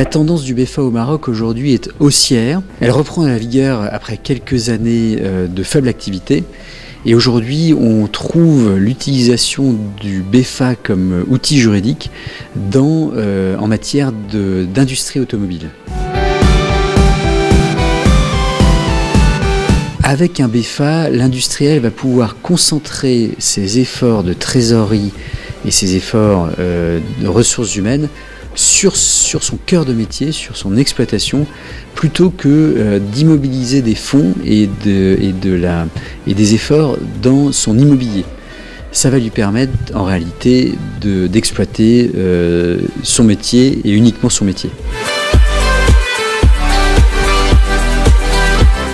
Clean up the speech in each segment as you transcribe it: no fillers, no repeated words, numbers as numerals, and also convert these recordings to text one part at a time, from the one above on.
La tendance du BFA au Maroc aujourd'hui est haussière. Elle reprend à la vigueur après quelques années de faible activité. Et aujourd'hui, on trouve l'utilisation du BFA comme outil juridique en matière d'industrie automobile. Avec un BFA, l'industriel va pouvoir concentrer ses efforts de trésorerie et ses efforts de ressources humaines sur son cœur de métier, sur son exploitation, plutôt que d'immobiliser des fonds et des efforts dans son immobilier. Ça va lui permettre en réalité d'exploiter son métier et uniquement son métier.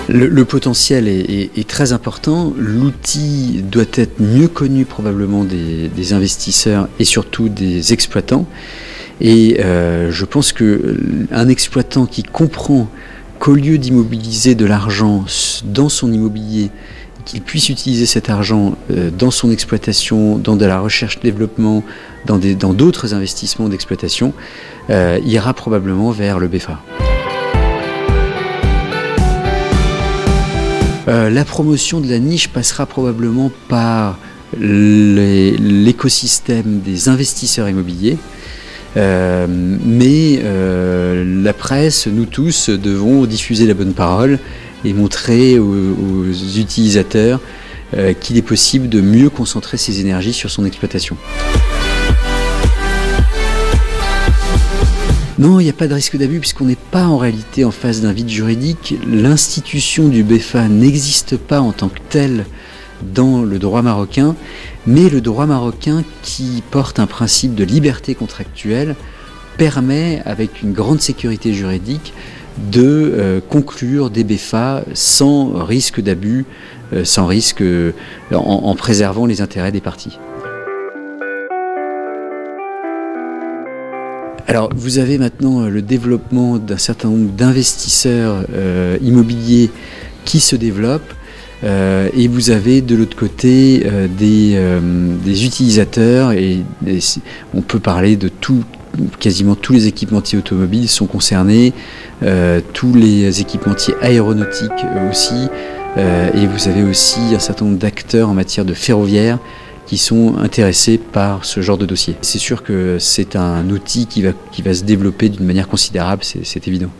Le potentiel est très important, l'outil doit être mieux connu probablement des investisseurs et surtout des exploitants. Et je pense qu'un exploitant qui comprend qu'au lieu d'immobiliser de l'argent dans son immobilier, qu'il puisse utiliser cet argent dans son exploitation, dans de la recherche-développement, dans d'autres investissements d'exploitation, ira probablement vers le BFA. La promotion de la niche passera probablement par l'écosystème des investisseurs immobiliers. Mais la presse, nous tous, devons diffuser la bonne parole et montrer aux utilisateurs qu'il est possible de mieux concentrer ses énergies sur son exploitation. Non, il n'y a pas de risque d'abus puisqu'on n'est pas en réalité en face d'un vide juridique. L'institution du BFA n'existe pas en tant que telle dans le droit marocain, mais le droit marocain, qui porte un principe de liberté contractuelle, permet, avec une grande sécurité juridique, de conclure des BFA sans risque d'abus, en préservant les intérêts des parties. Alors, vous avez maintenant le développement d'un certain nombre d'investisseurs immobiliers qui se développent. Et vous avez de l'autre côté des utilisateurs et on peut parler de quasiment tous les équipementiers automobiles sont concernés, tous les équipementiers aéronautiques aussi, et vous avez aussi un certain nombre d'acteurs en matière de ferroviaire qui sont intéressés par ce genre de dossier. C'est sûr que c'est un outil qui va se développer d'une manière considérable, c'est évident.